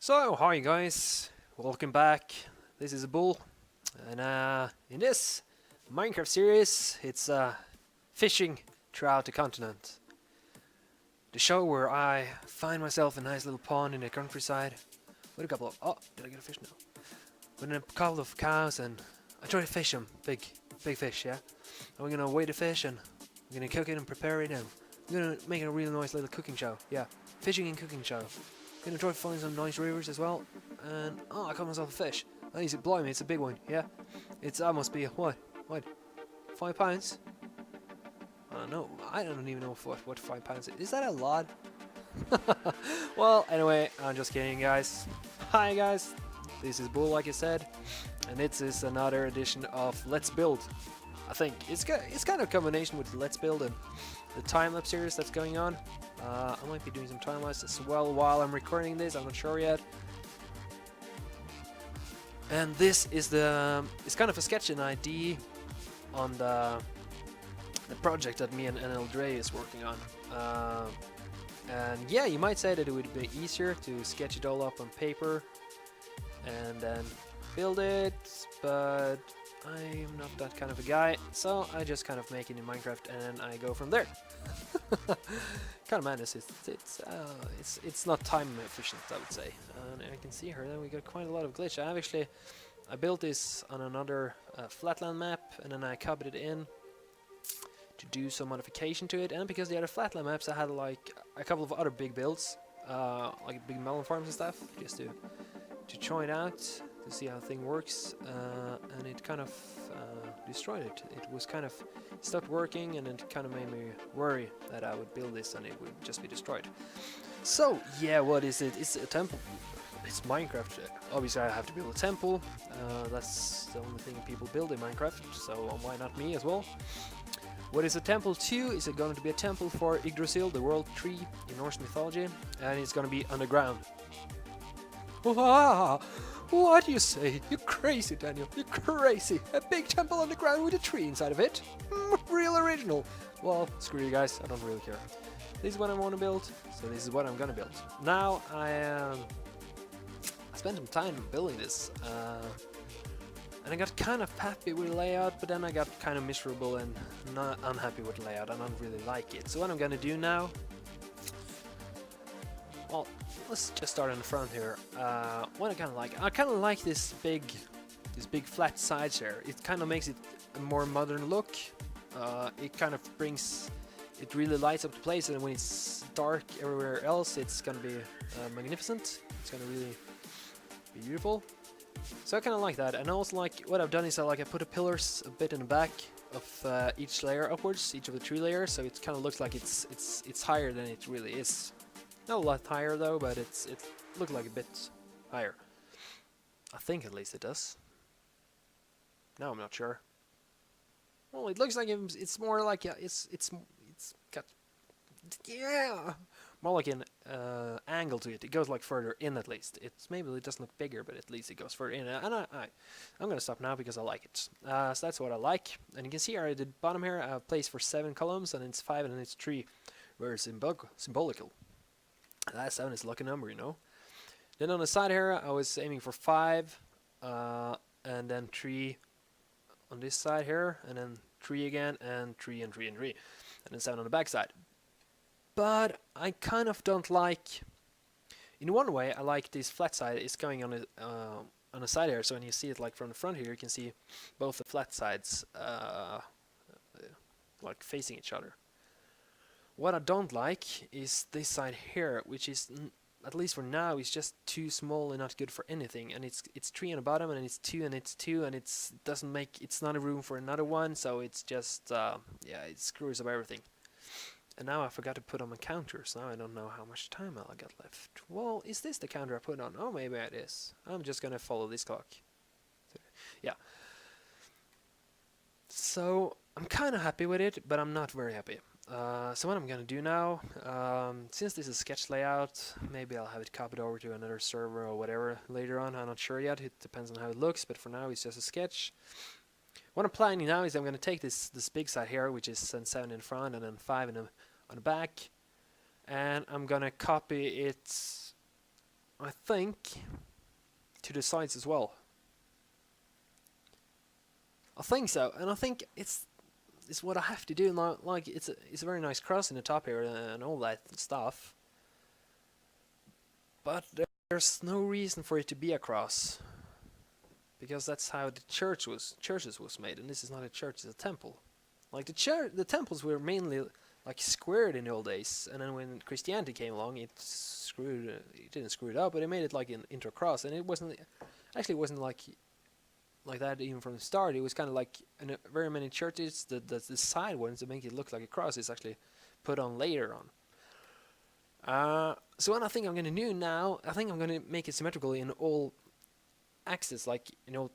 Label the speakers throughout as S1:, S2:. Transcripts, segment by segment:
S1: So, hi guys, welcome back. This is Bull, and in this Minecraft series, it's fishing throughout the continent. The show where I find myself a nice little pond in the countryside with a couple of did I get a fish now? With a couple of cows, and I try to fish them, big fish, yeah. And we're gonna weigh the fish, and we're gonna cook it and prepare it, and we're gonna make a really nice little cooking show, yeah, fishing and cooking show. Gonna try to find some nice rivers as well. And I caught myself a fish. Oh, he's blimey, it's a big one, yeah. It's must be what? 5 pounds? I don't know. I don't even know what 5 pounds is. Is that a lot? Well, anyway, I'm just kidding, guys. Hi, guys. This is Bull, like I said, and this is another edition of Let's Build. I think it's kind of a combination with Let's Build and the time-lapse series that's going on. I might be doing some time-lapse as well while I'm recording this, I'm not sure yet. And this is it's kind of a sketch and idea on the project that me and NL Dre is working on. And yeah, you might say that it would be easier to sketch it all up on paper and then build it, but I'm not that kind of a guy, so I just kind of make it in Minecraft and I go from there. Kind of madness. It's not time efficient, I would say. And I can see here that we got quite a lot of glitch. I built this on another flatland map, and then I copied it in to do some modification to it. And because the other flatland maps, I had like a couple of other big builds, like big melon farms and stuff, just to try it out, to see how thing works, and it kind of destroyed it. It was kind of stopped working, and it kind of made me worry that I would build this and it would just be destroyed. So yeah, what is it? It's a temple. It's Minecraft. Obviously, I have to build a temple. That's the only thing people build in Minecraft, so why not me as well? What is a temple to? Is it going to be a temple for Yggdrasil, the world tree in Norse mythology, and it's going to be underground. Ah, what do you say? You're crazy, Daniel. You're crazy. A big temple on the ground with a tree inside of it? Real original. Well, screw you guys. I don't really care. This is what I want to build, so this is what I'm gonna build. Now, I spent some time building this, and I got kind of happy with the layout, but then I got kind of miserable and not unhappy with the layout. I don't really like it. So what I'm gonna do now, well, let's just start in the front here. What I kind of like this big flat sides here. It kind of makes it a more modern look. It kind of brings, it really lights up the place, and when it's dark everywhere else, it's gonna be magnificent. It's gonna really be beautiful. So I kind of like that, and I also like what I've done is I put the pillars a bit in the back of each layer upwards, each of the 3 layers, so it kind of looks like it's higher than it really is. Not a lot higher though, but it looks like a bit higher. I think at least it does. Now I'm not sure. Well, it looks like it's more like it's got, yeah, more like an angle to it. It goes like further in at least. Maybe it doesn't look bigger, but at least it goes further in. And I'm gonna stop now because I like it. So that's what I like. And you can see here at the bottom here, I have place for 7 columns, and it's 5 and it's 3, where it's symbolical. That 7 is a lucky number, you know. Then on the side here, I was aiming for 5, and then 3 on this side here, and then 3 again, and 3 and 3 and 3, and then 7 on the back side. But I kind of don't like. In one way, I like this flat side. It's going on the side here, so when you see it like from the front here, you can see both the flat sides like facing each other. What I don't like is this side here, which is, at least for now, is just too small and not good for anything. And it's 3 on the bottom, and it's 2, and it's 2, and it's not a room for another one. So it's just yeah, it screws up everything. And now I forgot to put on my counters. Now I don't know how much time I got left. Well, is this the counter I put on? Oh, maybe it is. I'm just gonna follow this clock. Yeah. So I'm kind of happy with it, but I'm not very happy. So what I'm gonna do now, since this is sketch layout, maybe I'll have it copied over to another server or whatever later on. I'm not sure yet. It depends on how it looks, but for now it's just a sketch. What I'm planning now is I'm gonna take this big side here, which is 7 in front and then 5 on the back, and I'm gonna copy it I think, to the sides as well. I think so, and I think it's what I have to do. Like it's a very nice cross in the top here and all that stuff, but there's no reason for it to be a cross, because that's how the churches was made, and this is not a church; it's a temple. Like the temples were mainly like squared in the old days, and then when Christianity came along, it didn't screw it up, but it made it like into a cross, and it wasn't like that even from the start. It was kind of like in very many churches, the side ones that make it look like a cross is actually put on later on. So what I think I'm going to do now, I think I'm going to make it symmetrical in all axes, like, you know,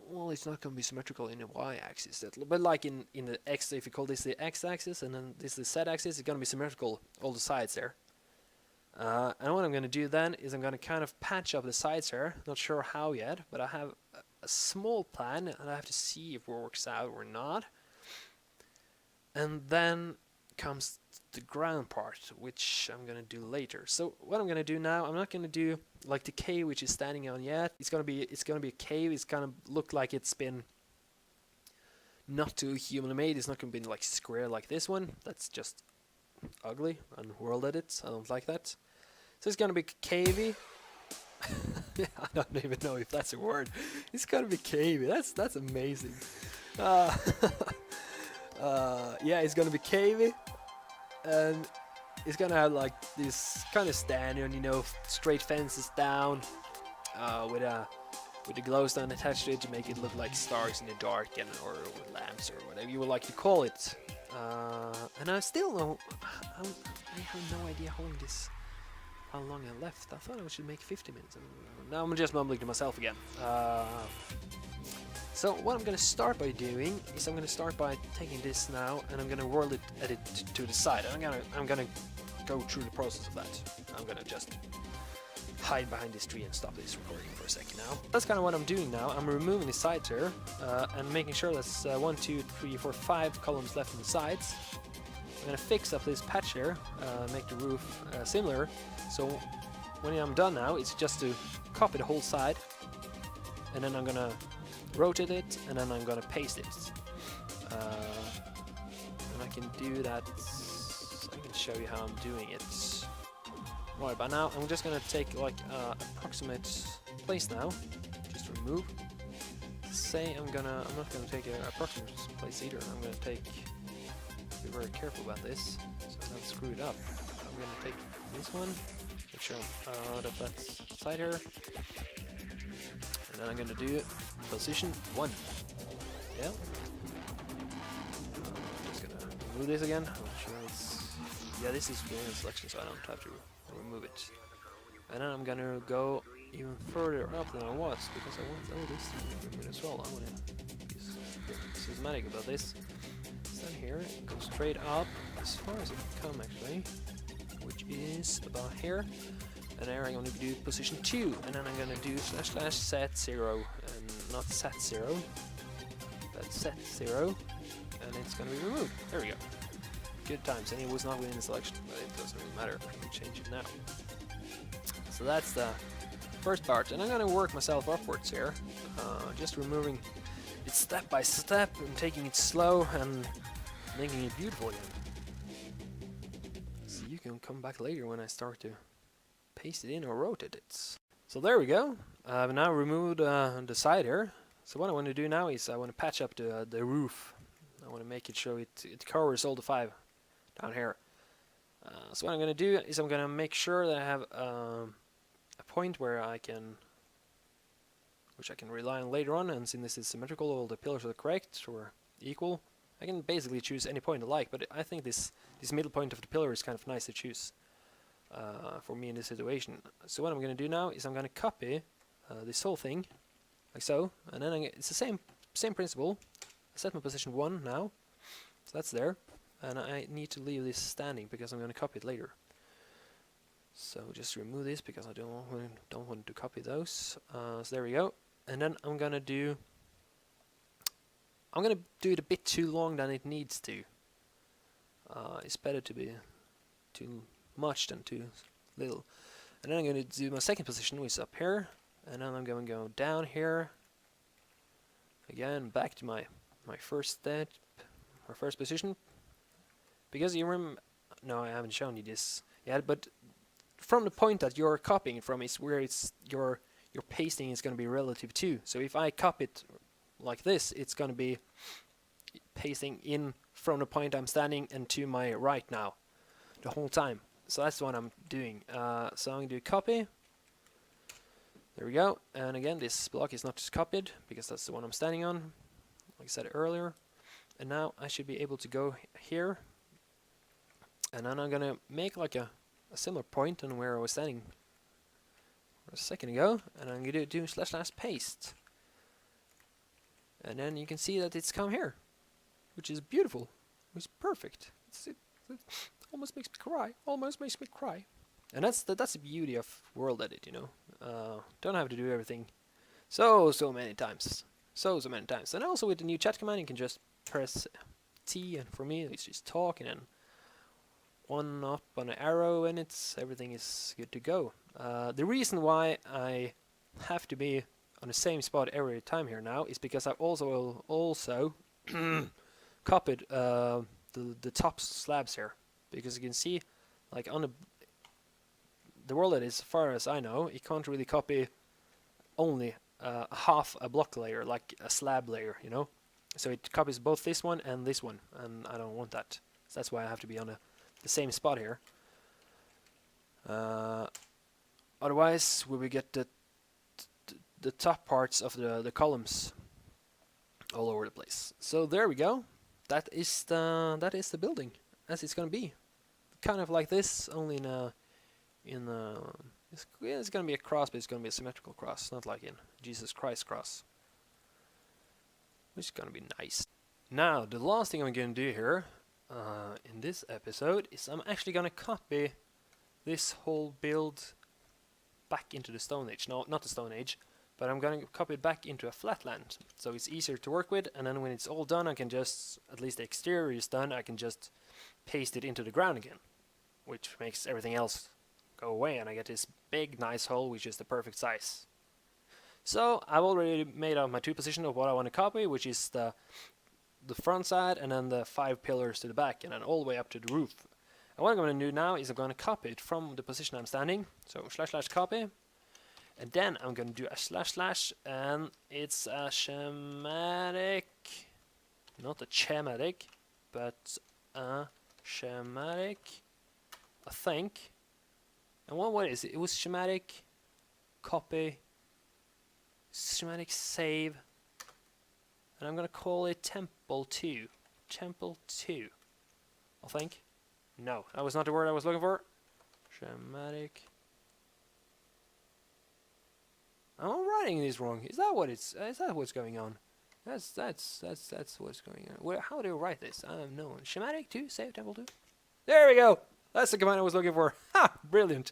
S1: well, it's not going to be symmetrical in the y-axis, but like in the x, if you call this the x-axis and then this the z-axis, it's going to be symmetrical all the sides there. And what I'm going to do then is I'm going to kind of patch up the sides here. Not sure how yet, but I have a small plan, and I have to see if it works out or not. And then comes the ground part, which I'm going to do later. So what I'm going to do now, I'm not going to do like the cave which is standing on yet. It's going to be a cave. It's going to look like it's been not too human made. It's not going to be like square like this one. That's just ugly and world edits. I don't like that. So it's gonna be cavey. I don't even know if that's a word. It's gonna be cavey. That's amazing. Yeah, it's gonna be cavey, and it's gonna have like this kind of standard, you know, straight fences down, with the glowstone attached to it to make it look like stars in the dark, and or lamps or whatever you would like to call it. And I still don't. I have no idea how long I left. I thought I should make 50 minutes. Now I'm just mumbling to myself again. So what I'm going to start by doing is I'm going to start by taking this now, and I'm going to whirl it to the side. And I'm gonna go through the process of that. I'm going to just hide behind this tree and stop this recording for a second now. That's kind of what I'm doing now. I'm removing the sides here and making sure that's 1, 2, 3, 4, 5 columns left on the sides. I'm going to fix up this patch here, make the roof similar. So when I'm done now, it's just to copy the whole side, and then I'm going to rotate it, and then I'm going to paste it. And I can do that. I can show you how I'm doing it. Right, by now I'm just going to take like approximate place now, just remove. Say I'm not going to take an approximate place either. I'm going to be very careful about this so I don't screw it up. I'm going to take this one, make sure I'm out of that side here, and then I'm going to do position 1. Yeah. I'm just going to remove this again. I'm sure yeah, this is the selection, so I don't have to remove it. And then I'm going to go even further up than I was, because I want all this to be removed as well. I want to be systematic about this. Stand here, go straight up as far as it can come actually, which is about here. And there I'm going to do position 2, and then I'm going to do / set 0, and not set 0, but set 0, and it's going to be removed. There we go. Good times, and it was not within the selection, but it doesn't really matter. I can change it now. So that's the first part, and I'm going to work myself upwards here, just removing it step by step and taking it slow and making it beautiful again. So you can come back later when I start to paste it in or rotate it. So there we go. I've now removed the side here. So what I want to do now is I want to patch up the roof. I want to make it show it covers all the 5 down here. So what I'm going to do is I'm going to make sure that I have a point where which I can rely on later on, and since this is symmetrical, all the pillars are correct or equal, I can basically choose any point I like, but I think this middle point of the pillar is kind of nice to choose for me in this situation. So what I'm going to do now is I'm going to copy this whole thing, like so, and then it's the same principle. I set my position 1 now, so that's there, and I need to leave this standing because I'm going to copy it later. So just remove this because I don't want to copy those. So there we go. And then I'm gonna do it a bit too long than it needs to. It's better to be too much than too little. And then I'm going to do my second position, which is up here. And then I'm going to go down here. Again, back to my first step, my first position. Because you remember, no, I haven't shown you this yet, but from the point that you're copying it from is where it's your pasting is going to be relative to. So if I copy it like this, it's going to be pasting in from the point I'm standing and to my right now the whole time. So that's what I'm doing. So I'm going to do copy. There we go. And again, this block is not just copied because that's the one I'm standing on, like I said earlier. And now I should be able to go here. And then I'm going to make like a similar point on where I was standing a second ago. And I'm going to do / paste. And then you can see that it's come here, which is beautiful. It's perfect. It almost makes me cry. Almost makes me cry. And that's the beauty of World Edit, you know. Don't have to do everything so many times. So many times. And also with the new chat command, you can just press T, and for me it's just talk, and then one up on an arrow, and everything is good to go. The reason why I have to be on the same spot every time here now is because I've also copied the top slabs here, because you can see, like on the World Edit, as far as I know, you can't really copy only half a block layer, like a slab layer, you know. So it copies both this one, and I don't want that. So that's why I have to be on the same spot here. Otherwise, we will get the top parts of the columns all over the place. So there we go. That is the building as it's gonna be. Kind of like this, only it's gonna be a cross, but it's gonna be a symmetrical cross, not like in Jesus Christ cross, which is gonna be nice. Now the last thing I'm gonna do here in this episode is I'm actually gonna copy this whole build back into the Stone Age. No, not the Stone Age, but I'm gonna copy it back into a flatland, so it's easier to work with. And then when it's all done, I can just, at least the exterior is done, I can just paste it into the ground again, which makes everything else go away, and I get this big nice hole which is the perfect size. So I've already made out my two positions of what I want to copy, which is the front side and then the 5 pillars to the back, and then all the way up to the roof. And what I'm going to do now is I'm going to copy it from the position I'm standing, so / copy, and then I'm going to do a / and it's a schematic, not a schematic, but a schematic, I think. And what is it? It was schematic, copy, schematic save, and I'm gonna call it Temple 2. Temple 2, I think. No, that was not the word I was looking for. Schematic. I'm writing this wrong. Is that what's going on? That's what's going on. How do I write this? I don't know. Schematic 2, save Temple 2. There we go. That's the command I was looking for. Ha! Brilliant.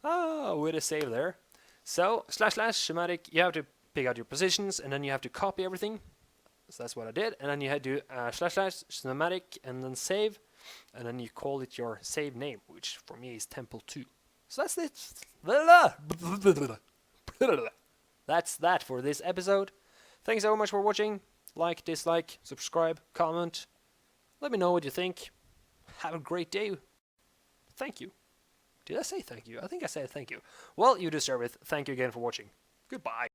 S1: Oh, with a save there. So, / schematic, you have to pick out your positions, and then you have to copy everything. So that's what I did. And then you had to / schematic, and then save. And then you call it your save name, which for me is Temple 2. So that's it. That's that for this episode. Thanks so much for watching. Like, dislike, subscribe, comment. Let me know what you think. Have a great day. Thank you. Did I say thank you? I think I said thank you. Well, you deserve it. Thank you again for watching. Goodbye.